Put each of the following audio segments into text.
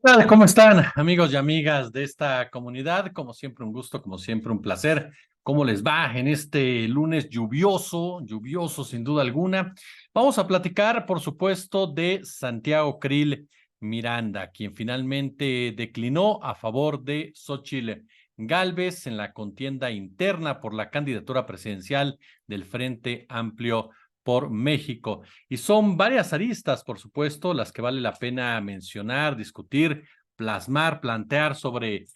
Tal, ¿cómo están, amigos y amigas de esta comunidad? Como siempre, un gusto, como siempre, un placer. ¿Cómo les va en este lunes lluvioso, lluvioso sin duda alguna? Vamos a platicar, por supuesto, de Santiago Krill Miranda, quien finalmente declinó a favor de Xóchitl Gálvez en la contienda interna por la candidatura presidencial del Frente Amplio por México. Y son varias aristas, por supuesto, las que vale la pena mencionar, discutir, plasmar, plantear sobre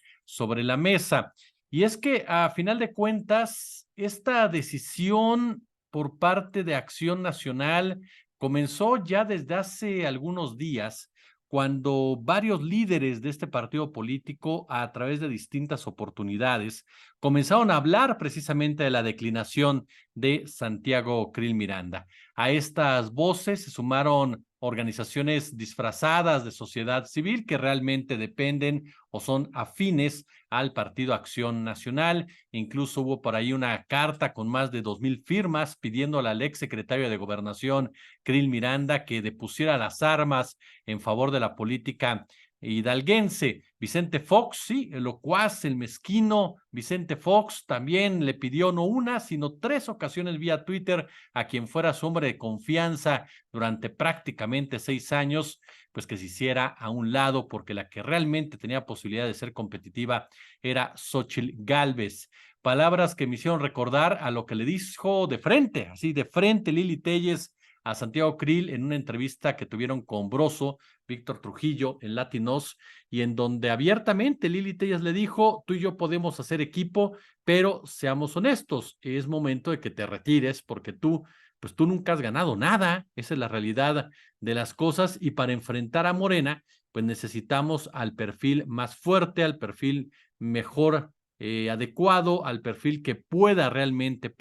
la mesa. Y es que a final de cuentas, esta decisión por parte de Acción Nacional comenzó ya desde hace algunos días, cuando varios líderes de este partido político, a través de distintas oportunidades, comenzaron a hablar precisamente de la declinación de Santiago Krill Miranda. A estas voces se sumaron organizaciones disfrazadas de sociedad civil que realmente dependen o son afines al Partido Acción Nacional. Incluso hubo por ahí una carta con más de 2,000 firmas pidiéndole al exsecretario de Gobernación, Krill Miranda, que depusiera las armas en favor de la política hidalguense. Vicente Fox, sí, el locuaz, el mezquino Vicente Fox también le pidió no una, sino 3 ocasiones vía Twitter a quien fuera su hombre de confianza durante prácticamente 6 años, pues que se hiciera a un lado, porque la que realmente tenía posibilidad de ser competitiva era Xóchitl Gálvez. Palabras que me hicieron recordar a lo que le dijo de frente, así de frente Lili Téllez a Santiago Krill en una entrevista que tuvieron con Broso, Víctor Trujillo, en Latinos, y en donde abiertamente Lili Téllez le dijo: tú y yo podemos hacer equipo, pero seamos honestos, es momento de que te retires porque pues tú nunca has ganado nada, esa es la realidad de las cosas, y para enfrentar a Morena, pues necesitamos al perfil más fuerte, al perfil mejor adecuado, al perfil que pueda realmente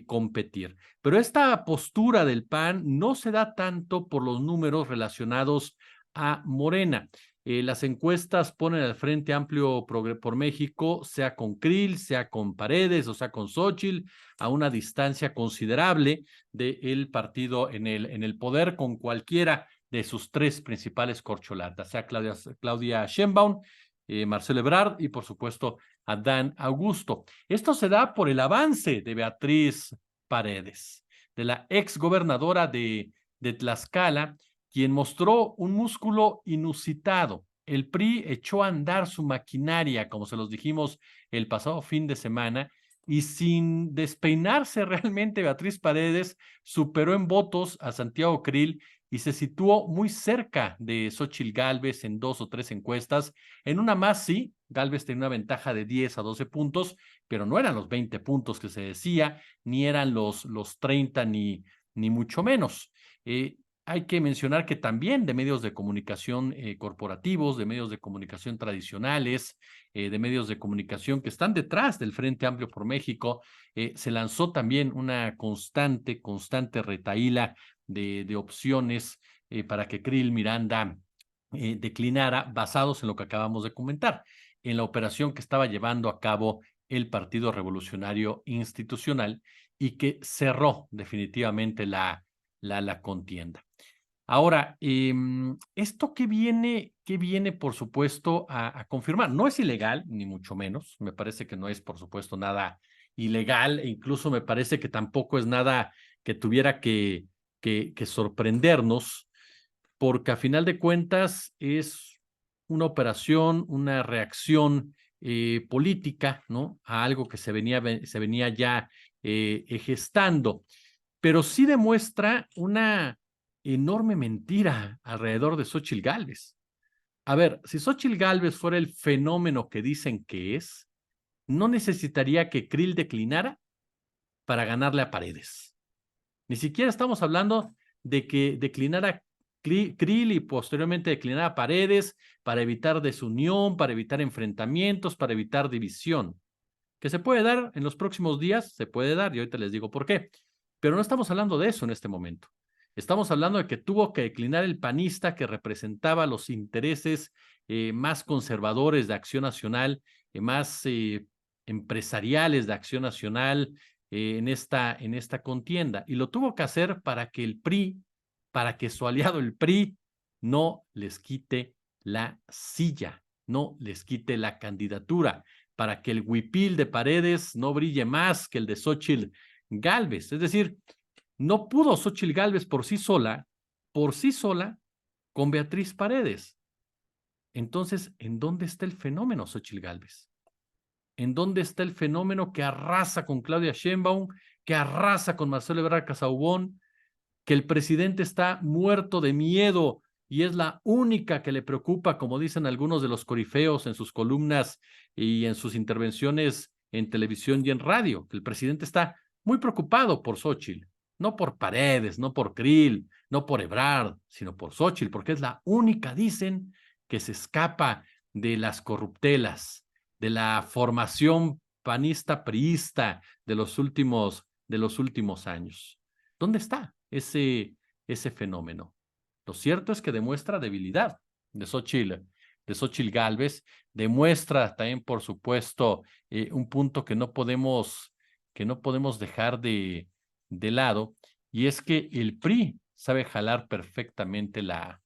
competir. Pero esta postura del PAN no se da tanto por los números relacionados a Morena. Las encuestas ponen al Frente Amplio por México, sea con Krill, sea con Paredes o sea con Xóchitl, a una distancia considerable del partido en el poder, con cualquiera de sus 3 principales corcholatas, sea Claudia Sheinbaum, Marcelo Ebrard y por supuesto Adán Augusto. Esto se da por el avance de Beatriz Paredes, de la exgobernadora de Tlaxcala, quien mostró un músculo inusitado. El PRI echó a andar su maquinaria, como se los dijimos el pasado fin de semana, y sin despeinarse realmente, Beatriz Paredes superó en votos a Santiago Krill y se situó muy cerca de Xóchitl Gálvez en 2 o 3 encuestas. En una más, sí, Gálvez tenía una ventaja de 10 a 12 puntos, pero no eran los 20 puntos que se decía, ni eran los 30, ni mucho menos. Hay que mencionar que también de medios de comunicación corporativos, de medios de comunicación tradicionales, de medios de comunicación que están detrás del Frente Amplio por México, se lanzó también una constante retahíla de opciones para que Krill Miranda declinara, basados en lo que acabamos de comentar, en la operación que estaba llevando a cabo el Partido Revolucionario Institucional y que cerró definitivamente la contienda. Ahora, esto que viene, por supuesto, a confirmar, no es ilegal, ni mucho menos, me parece que no es, por supuesto, nada ilegal, e incluso me parece que tampoco es nada que tuviera que sorprendernos, porque a final de cuentas es una operación, una reacción política, ¿no? A algo que se venía ya gestando, pero sí demuestra una enorme mentira alrededor de Xóchitl Gálvez. A ver, si Xóchitl Gálvez fuera el fenómeno que dicen que es, no necesitaría que Krill declinara para ganarle a Paredes. Ni siquiera estamos hablando de que declinara Krill y posteriormente declinara Paredes para evitar desunión, para evitar enfrentamientos, para evitar división. Que se puede dar en los próximos días, se puede dar, y ahorita les digo por qué. Pero no estamos hablando de eso en este momento. Estamos hablando de que tuvo que declinar el panista que representaba los intereses más conservadores de Acción Nacional, más empresariales de Acción Nacional en esta contienda. Y lo tuvo que hacer para que el PRI, para que su aliado el PRI no les quite la silla, no les quite la candidatura, para que el huipil de Paredes no brille más que el de Xóchitl Gálvez. Es decir, no pudo Xóchitl Gálvez por sí sola, con Beatriz Paredes. Entonces, ¿en dónde está el fenómeno Xóchitl Gálvez? ¿En dónde está el fenómeno que arrasa con Claudia Sheinbaum, que arrasa con Marcelo Ebrard Casaubon, que el presidente está muerto de miedo y es la única que le preocupa, como dicen algunos de los corifeos en sus columnas y en sus intervenciones en televisión y en radio, que el presidente está muy preocupado por Xóchitl, no por Paredes, no por Krill, no por Ebrard, sino por Xóchitl, porque es la única, dicen, que se escapa de las corruptelas, de la formación panista-priista de los últimos años. ¿Dónde está ese fenómeno? Lo cierto es que demuestra debilidad de Xóchitl Gálvez, demuestra también, por supuesto, un punto que no podemos dejar de lado, y es que el PRI sabe jalar perfectamente la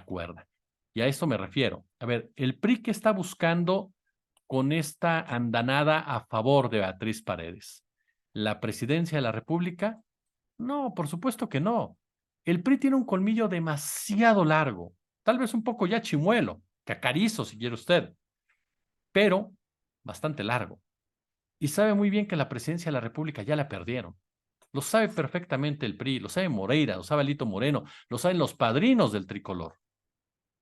cuerda. Y a eso me refiero. A ver, el PRI, ¿qué está buscando con esta andanada a favor de Beatriz Paredes? ¿La presidencia de la República? No, por supuesto que no. El PRI tiene un colmillo demasiado largo, tal vez un poco ya chimuelo, cacarizo si quiere usted, pero bastante largo. Y sabe muy bien que la presidencia de la República ya la perdieron. Lo sabe perfectamente el PRI, lo sabe Moreira, lo sabe Alito Moreno, lo saben los padrinos del tricolor.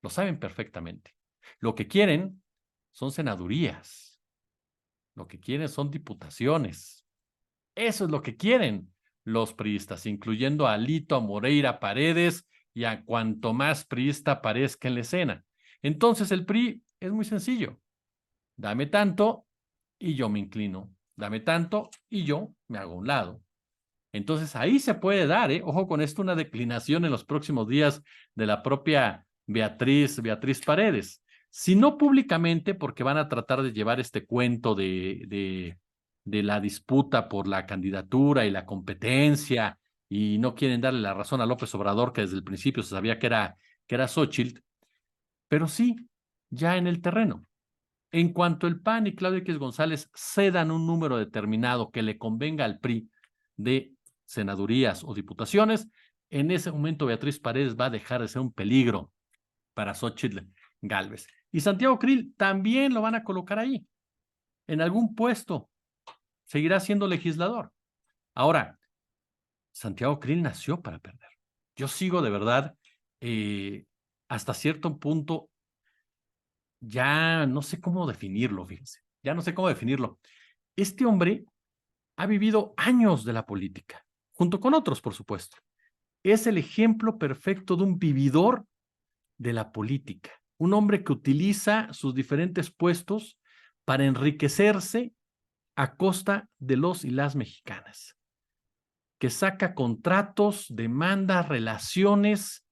Lo saben perfectamente. Lo que quieren son senadurías. Lo que quieren son diputaciones. Eso es lo que quieren los priistas, incluyendo a Alito, a Moreira, a Paredes y a cuanto más priista aparezca en la escena. Entonces el PRI es muy sencillo. Dame tanto y yo me inclino. Dame tanto y yo me hago a un lado. Entonces ahí se puede dar, ojo con esto, una declinación en los próximos días de la propia Beatriz Paredes. Si no públicamente, porque van a tratar de llevar este cuento de la disputa por la candidatura y la competencia, y no quieren darle la razón a López Obrador, que desde el principio se sabía que era Xóchitl, pero sí, ya en el terreno. En cuanto el PAN y Claudio X González cedan un número determinado que le convenga al PRI de senadurías o diputaciones, en ese momento Beatriz Paredes va a dejar de ser un peligro para Xóchitl Gálvez. Y Santiago Krill también lo van a colocar ahí, en algún puesto. Seguirá siendo legislador. Ahora, Santiago Krill nació para perder. Yo sigo de verdad, hasta cierto punto, ya no sé cómo definirlo, fíjense. Ya no sé cómo definirlo. Este hombre ha vivido años de la política, junto con otros, por supuesto. Es el ejemplo perfecto de un vividor de la política, un hombre que utiliza sus diferentes puestos para enriquecerse a costa de los y las mexicanas, que saca contratos, demandas, relaciones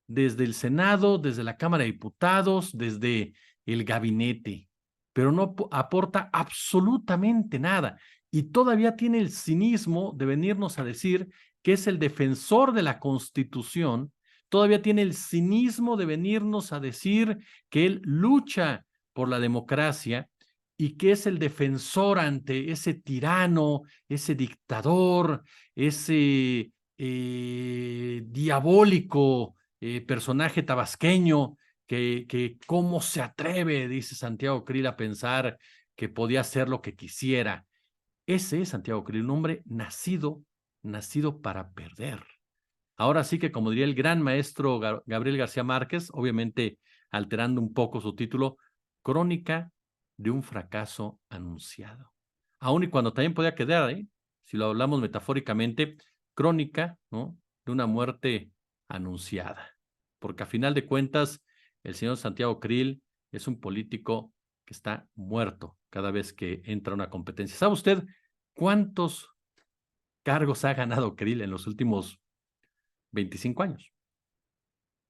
desde el Senado, desde la Cámara de Diputados, desde el gabinete, pero no aporta absolutamente nada. Y todavía tiene el cinismo de venirnos a decir que es el defensor de la Constitución, todavía tiene el cinismo de venirnos a decir que él lucha por la democracia y que es el defensor ante ese tirano, ese dictador, ese diabólico personaje tabasqueño que cómo se atreve, dice Santiago Krill, a pensar que podía hacer lo que quisiera. Ese es Santiago Krill, un hombre nacido para perder. Ahora sí que, como diría el gran maestro Gabriel García Márquez, obviamente alterando un poco su título, Crónica de un fracaso anunciado. Aún y cuando también podía quedar, si lo hablamos metafóricamente, crónica, ¿no?, de una muerte anunciada. Porque a final de cuentas, el señor Santiago Krill es un político que está muerto cada vez que entra a una competencia. ¿Sabe usted cuántos cargos ha ganado Krill en los últimos 25 años?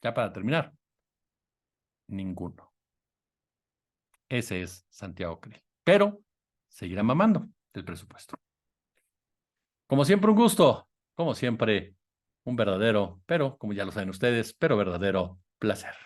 Ya para terminar, ninguno. Ese es Santiago Krill. Pero seguirá mamando del presupuesto. Como siempre, un gusto. Como siempre, un verdadero, pero como ya lo saben ustedes, pero verdadero placer.